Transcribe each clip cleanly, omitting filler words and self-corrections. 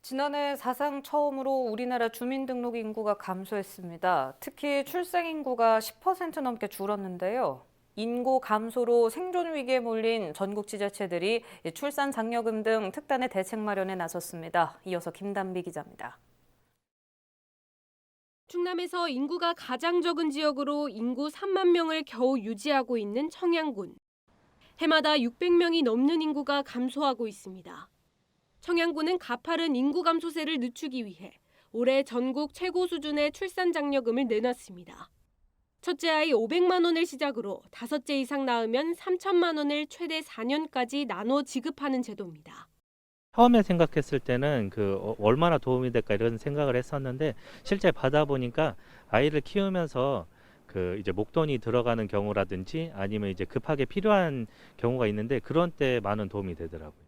지난해 사상 처음으로 우리나라 주민등록 인구가 감소했습니다. 특히 출생 인구가 10% 넘게 줄었는데요. 인구 감소로 생존 위기에 몰린 전국 지자체들이 출산 장려금 등 특단의 대책 마련에 나섰습니다. 이어서 김단비 기자입니다. 충남에서 인구가 가장 적은 지역으로 인구 3만 명을 겨우 유지하고 있는 청양군. 해마다 600명이 넘는 인구가 감소하고 있습니다. 청양군은 가파른 인구 감소세를 늦추기 위해 올해 전국 최고 수준의 출산 장려금을 내놨습니다. 첫째 아이 500만 원을 시작으로 다섯째 이상 낳으면 3천만 원을 최대 4년까지 나눠 지급하는 제도입니다. 처음에 생각했을 때는 얼마나 도움이 될까 이런 생각을 했었는데 실제 받아보니까 아이를 키우면서 이제 목돈이 들어가는 경우라든지 아니면 이제 급하게 필요한 경우가 있는데 그런 때 많은 도움이 되더라고요.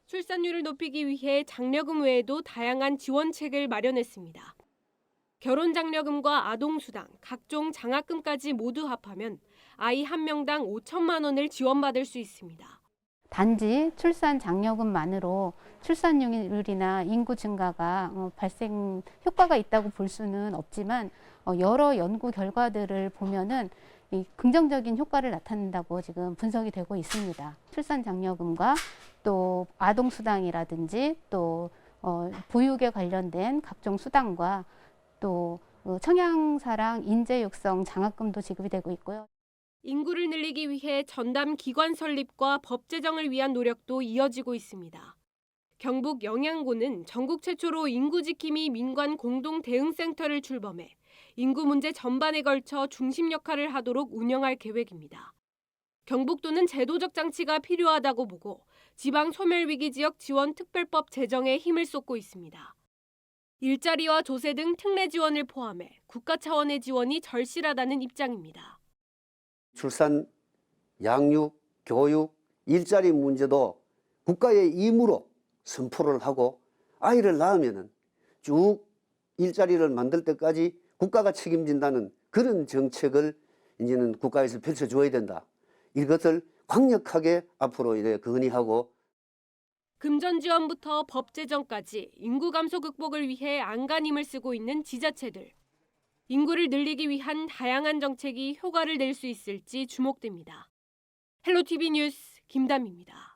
출산율을 높이기 위해 장려금 외에도 다양한 지원책을 마련했습니다. 결혼장려금과 아동수당, 각종 장학금까지 모두 합하면 아이 한 명당 5천만 원을 지원받을 수 있습니다. 단지 출산 장려금만으로 출산율이나 인구 증가가 발생 효과가 있다고 볼 수는 없지만 여러 연구 결과들을 보면은 이 긍정적인 효과를 나타낸다고 지금 분석이 되고 있습니다. 출산 장려금과 또 아동 수당이라든지 또 보육에 관련된 각종 수당과 또 청양사랑 인재 육성 장학금도 지급이 되고 있고요. 인구를 늘리기 위해 전담 기관 설립과 법 제정을 위한 노력도 이어지고 있습니다. 경북 영양군은 전국 최초로 인구지킴이 민관 공동 대응센터를 출범해 인구 문제 전반에 걸쳐 중심 역할을 하도록 운영할 계획입니다. 경북도는 제도적 장치가 필요하다고 보고 지방 소멸위기 지역 지원 특별법 제정에 힘을 쏟고 있습니다. 일자리와 조세 등 특례 지원을 포함해 국가 차원의 지원이 절실하다는 입장입니다. 출산, 양육, 교육, 일자리 문제도 국가의 임무로 선포를 하고 아이를 낳으면 쭉 일자리를 만들 때까지 국가가 책임진다는 그런 정책을 이제는 국가에서 펼쳐줘야 된다. 이것을 강력하게 앞으로 이제 건의하고 금전 지원부터 법 제정까지 인구 감소 극복을 위해 안간힘을 쓰고 있는 지자체들. 인구를 늘리기 위한 다양한 정책이 효과를 낼 수 있을지 주목됩니다. 헬로티비 뉴스 김담입니다.